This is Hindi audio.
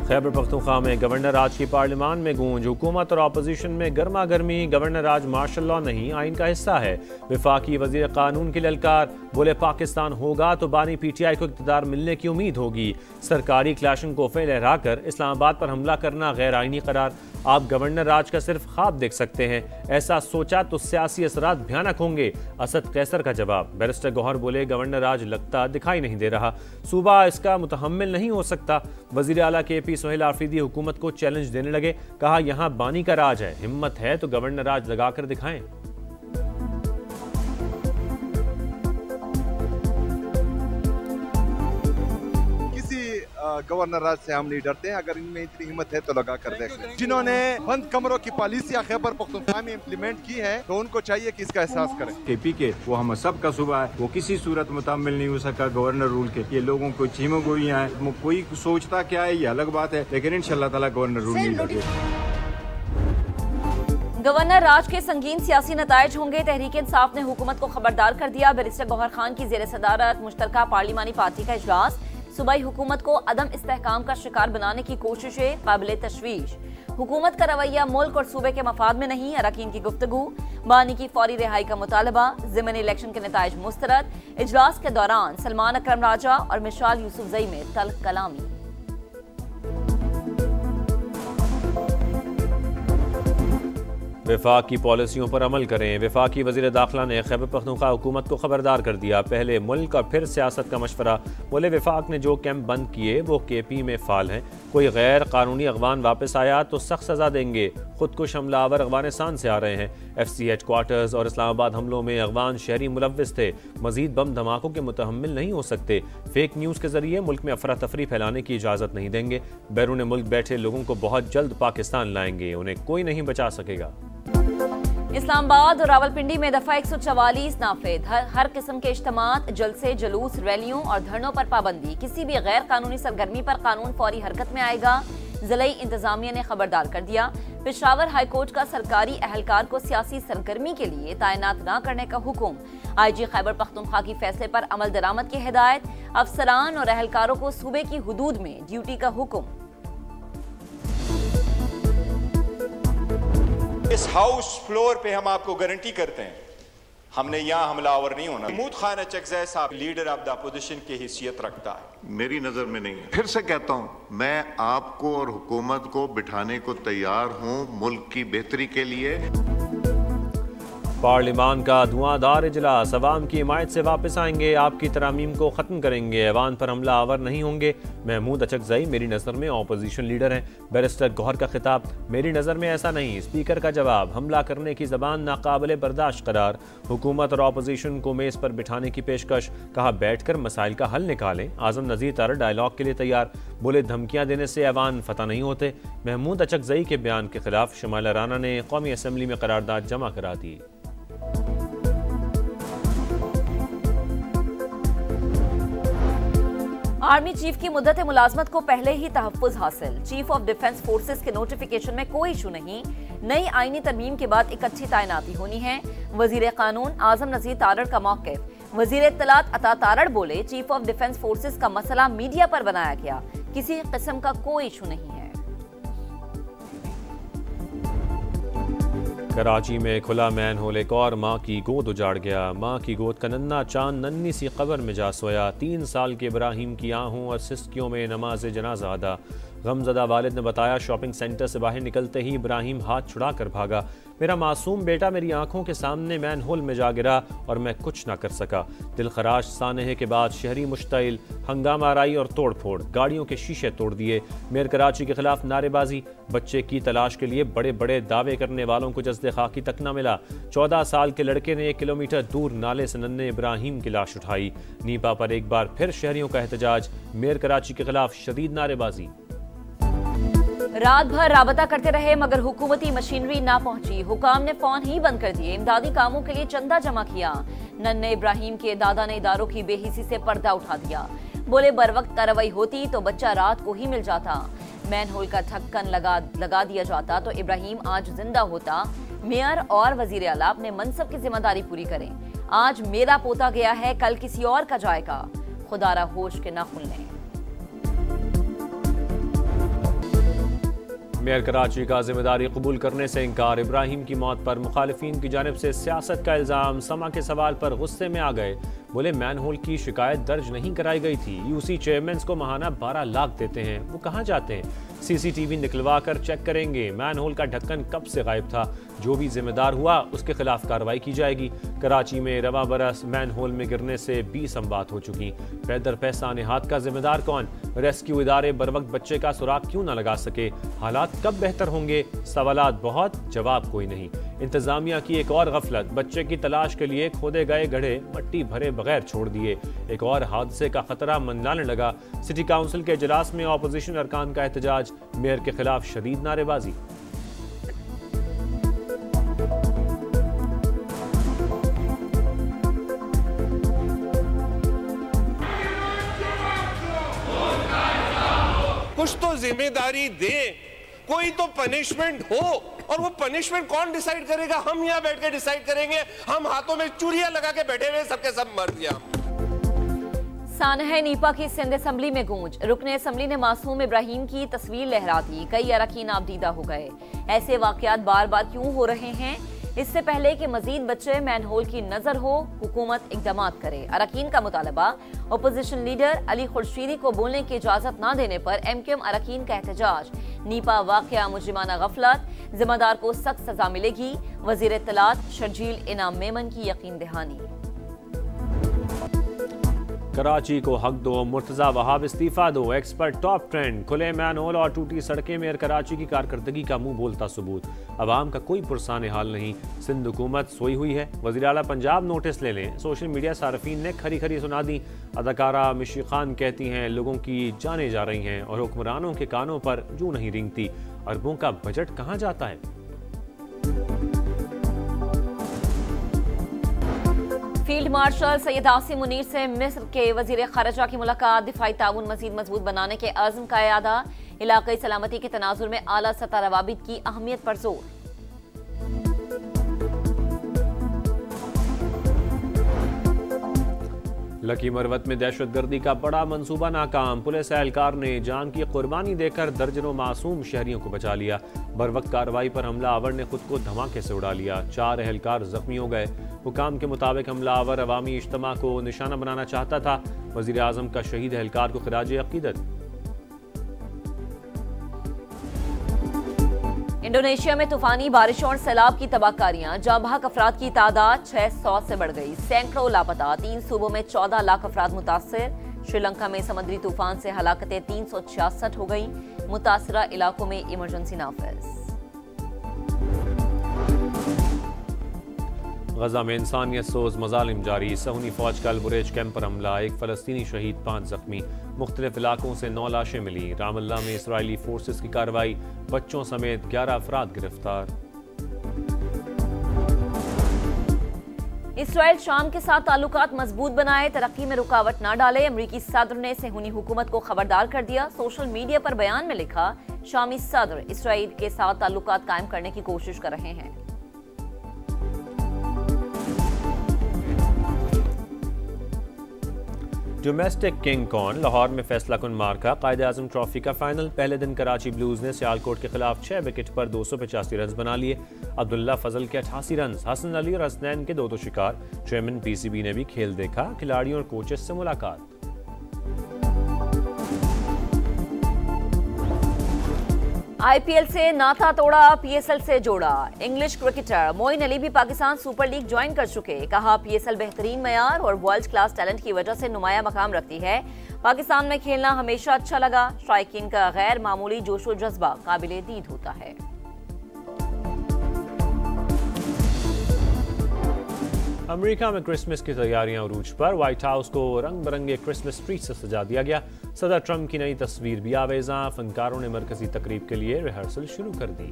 खैबर पख्तूनख्वा में गवर्नर राज की पार्लियामान में गूंज, हुकूमत और अपोजिशन में गर्मा गर्मी। गवर्नर राज मार्शल लॉ नहीं, आइन का हिस्सा है। वफाकी वजीर कानून के ललकार, बोले पाकिस्तान होगा तो बानी PTI को इक़्तिदार मिलने की उम्मीद होगी। सरकारी क्लाशनकोफे लहराकर इस्लामाबाद पर हमला करना गैर आइनी करार। आप गवर्नर राज का सिर्फ ख्वाब देख सकते हैं, ऐसा सोचा तो सियासी असरात भयानक होंगे। असद कैसर का जवाब। बैरिस्टर गौहर बोले गवर्नर राज लगता दिखाई नहीं दे रहा, सूबा इसका मुतहम्मिल नहीं हो सकता। वजीर आला KP सोहेल आफरीदी हुकूमत को चैलेंज देने लगे, कहा यहां बानी का राज है, हिम्मत है तो गवर्नर राज लगाकर दिखाएं। गवर्नर राज से हम नहीं डरते हैं, अगर इनमें इतनी हिम्मत है तो लगा कर देखें। जिन्होंने बंद कमरों की पॉलिसियां खैबर पख्तूनख्वा में इम्प्लीमेंट की है तो उनको चाहिए कि इसका एहसास करें। KP के वो हम सब का सूबा है, वो किसी सूरत मुतामिल नहीं हो सका गवर्नर रूल के। ये लोगों को चीमो गोइयां है, कोई सोचता क्या है ये अलग बात है, लेकिन इंशाल्लाह ताला गवर्नर रूल नहीं लगेगा। गवर्नर राज के संगीन सियासी नतायज होंगे। तहरीक इंसाफ ने हुकूमत को खबरदार कर दिया। बैरिस्टर गौहर खान की जेर सदारत मुश्तरका पार्लिमानी पार्टी का इजलास। सूबाई हुकूमत को अदम इस्तेहकाम का शिकार बनाने की कोशिशें काबिल तशवीश। हुकूमत का रवैया मुल्क और सूबे के मफाद में नहीं, अरकान की गुफ्तगू। बानी की फौरी रिहाई का मुतालबा। ज़िमनी इलेक्शन के नताइज मुस्तरद। इजलास के दौरान सलमान अकरम राजा और मिशाल यूसुफजई में तल्ख कलामी। वफाक की पॉलिसियों पर अमल करें। वफाकी वज़ीर दाखिला ने खैबर पख्तूनख्वा हुकूमत को खबरदार कर दिया, पहले मुल्क और फिर सियासत का मशवरा। बोले वफाक ने जो कैंप बंद किए वो KP में फाल हैं, कोई गैर कानूनी अगवान वापस आया तो सख्त सजा देंगे। खुदकुश हमलावर अफगानिस्तान से आ रहे हैं। FC हेडक्वार्टर्स और इस्लामाबाद हमलों में अगवान शहरी मुलव्विस थे, मजीद बम धमाकों के मुतहम्मिल नहीं हो सकते। फेक न्यूज़ के जरिए मुल्क में अफरा तफरी फैलाने की इजाज़त नहीं देंगे। बैरून मुल्क बैठे लोगों को बहुत जल्द पाकिस्तान लाएंगे, उन्हें कोई नहीं बचा सकेगा। इस्लामाबाद और रावलपिंडी में दफा 144 नाफिद। हर किस्म के इज्तिमात, जलसे, जुलूस, रैलियों और धरनों पर पाबंदी। किसी भी गैर कानूनी सरगर्मी पर कानून फौरी हरकत में आएगा। जिलाई इंतजामिया ने खबरदार कर दिया। पेशावर हाईकोर्ट का सरकारी अहलकार को सियासी सरगर्मी के लिए तैनात न करने का हुक्म। IG खैबर पख्तूनख्वा की फैसले पर अमल दरामद की हिदायत। अफसरान और अहलकारों को सूबे की हुदूद में ड्यूटी का हुक्म। इस हाउस फ्लोर पे हम आपको गारंटी करते हैं हमने यहाँ हमलावर नहीं होना। महमूद खान अचकज़ई साहब लीडर ऑफ द अपोजिशन की हैसियत रखता है, मेरी नजर में नहीं है। फिर से कहता हूँ, मैं आपको और हुकूमत को बिठाने को तैयार हूँ मुल्क की बेहतरी के लिए। पार्लिमान का धुआंधार इजलास। अवाम की हिमायत से वापस आएंगे, आपकी तरामीम को ख़त्म करेंगे, ऐवान पर हमला आवर नहीं होंगे। महमूद अचकज़ई मेरी नज़र में अपोजिशन लीडर हैं। बैरिस्टर गौहर का खिताब। मेरी नज़र में ऐसा नहीं। स्पीकर का जवाब। हमला करने की ज़बान नाकाबिले बर्दाश्त करार। हुकूमत और अपोजिशन को मेज़ पर बिठाने की पेशकश, कहा बैठकर मसाइल का हल निकालें। आज़म नज़ीर तारड़ डायलॉग के लिए तैयार, बोले धमकियाँ देने से ऐवान फतह नहीं होते। महमूद अचकज़ई के बयान के खिलाफ शमाइला राना ने कौमी असम्बली में करारदाद जमा करा दी। आर्मी चीफ की मुद्दत मुलाजमत को पहले ही तहफ्फुज हासिल। चीफ ऑफ डिफेंस फोर्सेस के नोटिफिकेशन में कोई इशू नहीं। नई आईनी तरमीम के बाद एक अच्छी तैनाती होनी है। वजीर कानून आजम नजीर तारड़ का मौक़िफ़। वजीर इत्तलात अता तारड़ बोले चीफ ऑफ डिफेंस फोर्सेस का मसला मीडिया पर बनाया गया, किसी किस्म का कोई इशू नहीं है। कराची में खुला मैन होल, एक और माँ की गोद उजाड़ गया। माँ की गोद का नन्ना चांद नन्नी सी कब्र में जा सोया। 3 साल के इब्राहिम की आहों और सिस्कियों में नमाज जनाजा अदा। गमजदा वालिद ने बताया शॉपिंग सेंटर से बाहर निकलते ही इब्राहिम हाथ छुड़ा कर भागा। मेरा मासूम बेटा मेरी आंखों के सामने मैन होल में जा गिरा और मैं कुछ ना कर सका। दिलखराश सानहे के बाद शहरी मुश्तइल, हंगामा आराई और तोड़ फोड़, गाड़ियों के शीशे तोड़ दिए। मेयर कराची के खिलाफ नारेबाजी। बच्चे की तलाश के लिए बड़े बड़े दावे करने वालों को जज्दे खाकी तक न मिला। 14 साल के लड़के ने 1 किलोमीटर दूर नाले से नन्हे इब्राहिम की लाश उठाई। नीपा पर एक बार फिर शहरियों का एहतजाज। मेयर कराची के खिलाफ शदीद नारेबाजी। रात भर राबता करते रहे मगर हुकूमती मशीनरी ना पहुंची। हुकाम ने फोन ही बंद कर दिए। इमदादी कामों के लिए चंदा जमा किया। नन्हे इब्राहिम के दादा ने इदारों की बेहिसी से पर्दा उठा दिया। बोले बर वक्त कार्रवाई होती तो बच्चा रात को ही मिल जाता। मैन होल का ढक्कन लगा दिया जाता तो इब्राहिम आज जिंदा होता। मेयर और वजीर आला अपने मनसब की जिम्मेदारी पूरी करें। आज मेरा पोता गया है, कल किसी और का जाएगा। खुदारा होश के ना खुलने। मेयर कराची का जिम्मेदारी कबूल करने से इनकार। इब्राहिम की मौत पर मुखालिफिन की जानिब से सियासत का इल्ज़ाम। समा के सवाल पर गुस्से में आ गए, बोले मैनहोल की शिकायत दर्ज नहीं कराई गई थी। यूसी चेयरमैन को माहाना 12 लाख देते हैं, वो कहाँ जाते हैं? सीसीटीवी निकलवा कर चेक करेंगे। मैनहोल का ढक्कन कब से गायब था? जो भी जिम्मेदार हुआ उसके खिलाफ कार्रवाई की जाएगी। कराची में रवा बरस मैनहोल में गिरने से 20 अमवात हो चुकी। पैदर पैसा नेहात का जिम्मेदार कौन? रेस्क्यू इदारे बर वक्त बच्चे का सुराग क्यों न लगा सके? हालात कब बेहतर होंगे? सवालात बहुत, जवाब कोई नहीं। इंतजामिया की एक और गफलत, बच्चे की तलाश के लिए खोदे गए गड्ढे मट्टी भरे बगैर छोड़ दिए। एक और हादसे का खतरा मंडलाने लगा। सिटी काउंसिल के इजलास में ऑपोजिशन अरकान का एहतजाज, मेयर के खिलाफ शदीद नारेबाजी। कुछ तो जिम्मेदारी दे, कोई तो पनिशमेंट हो। और वो पनिशमेंट कौन डिसाइड करेगा? हम यहाँ बैठ के डिसाइड करेंगे? हम हाथों में चूड़ियां लगा के बैठे हुए सबके सब मर गया। सानह नीपा की सिंध असम्बली में गूंज। रुकने असम्बली ने मासूम इब्राहिम की तस्वीर लहरा दी। कई अरकान नाबदीदा हो गए। ऐसे वाकयात बार बार क्यों हो रहे हैं? इससे पहले कि मजीद बच्चे मैनहोल की नजर हो, हुकूमत इकदामात करे। अरकान का मुतालबा, अपोजिशन लीडर अली खुर्शीदी को बोलने की इजाजत न देने पर MQM अरकान का एहतजाज। नीपा वाकया मुजरिमाना गफलत, जिम्मेदार को सख्त सजा मिलेगी। वजीर इत्तलात शर्जील इनाम मेमन की यकीन दहानी। कराची को हक दो, मुर्तजा वहाब इस्तीफा दो, एक्सपर्ट टॉप ट्रेंड। खुले मैनहोल और टूटी सड़कें में कराची की कारकर्दगी का मुंह बोलता सबूत। अवाम का कोई पुरसान हाल नहीं। सिंध हुकूमत सोई हुई है। वज़ीर आला पंजाब नोटिस ले लें। सोशल मीडिया सार्फिन ने खरी खरी सुना दी। अदाकारा मिशी खान कहती हैं लोगों की जानें जा रही हैं और हुक्मरानों के कानों पर जू नहीं रेंगती। अरबों का बजट कहाँ जाता है? फील्ड मार्शल सैयद आसिम मुनीर से मिस्र के वजीर खारजा की मुलाकात। दिफाई ताउन मजीद मजबूत बनाने के अज़्म का इयादा। इलाक़ाई सलामती के तनाजुर में आला सतह रवाबित की अहमियत पर जोर। लकी मरवत में दहशतगर्दी का बड़ा मंसूबा नाकाम। पुलिस एहलकार ने जान की कुर्बानी देकर दर्जनों मासूम शहरियों को बचा लिया। बर वक्त कार्रवाई पर हमलावर ने खुद को धमाके से उड़ा लिया। 4 एहलकार जख्मी हो गए। हुकाम के मुताबिक हमलावर अवामी इज्तिमा को निशाना बनाना चाहता था। वजीर आजम का शहीद एहलकार को खिराज अकीदत। इंडोनेशिया में तूफानी बारिशों और सैलाब की तबाहकारियां। जाँ बहक अफराद की तादाद 600 से बढ़ गई। सैकड़ों लापता। 3 सूबों में 14 लाख अफराद मुतासर। श्रीलंका में समुद्री तूफान से हलाकतें 366 हो गई। मुतासरा इलाकों में इमरजेंसी नाफिज। गजा में इंसानियत सोज मजालिम जारी। सहूनी फौज का अलबुरेज कैंप पर हमला। 1 फलस्तीनी शहीद, 5 जख्मी। मुख्तलिफ इलाकों से 9 लाशें मिली। रामल्ला में इसराइली फोर्सेस की कार्रवाई। बच्चों समेत 11 अफराद गिरफ्तार। इसराइल शाम के साथ ताल्लुकात मजबूत बनाए, तरक्की में रुकावट न डाले। अमरीकी सदर ने सहूनी हुकूमत को खबरदार कर दिया। सोशल मीडिया पर बयान में लिखा, शामी सदर इसराइल के साथ ताल्लुकात कायम करने की कोशिश कर रहे हैं। डोमेस्टिक किंग कौन? लाहौर में फैसला कुन मार्का। कायदे आजम ट्रॉफी का फाइनल। पहले दिन कराची ब्लूज ने सियालकोट के खिलाफ 6 विकेट पर 285 रन बना लिए। अब्दुल्ला फजल के 88 रन। हसन अली और हसनैन के 2 शिकार। चेयरमैन PCB ने भी खेल देखा। खिलाड़ियों और कोचेस से मुलाकात। IPL से नाता तोड़ा, PSL से जोड़ा। इंग्लिश क्रिकेटर मोइन अली भी पाकिस्तान सुपर लीग ज्वाइन कर चुके। कहा PSL बेहतरीन मयार और वर्ल्ड क्लास टैलेंट की वजह से नुमाया मकाम रखती है। पाकिस्तान में खेलना हमेशा अच्छा लगा। स्ट्राइकिंग का गैर मामूली जोशो जज्बा काबिले दीद होता है। अमेरिका में क्रिसमस की तैयारियां उरूज पर। व्हाइट हाउस को रंग बिरंगे क्रिसमस ट्री से सजा दिया गया। सदर ट्रंप की नई तस्वीर भी आवेजा। फनकारों ने मरकजी तकरीब के लिए रिहर्सल शुरू कर दी।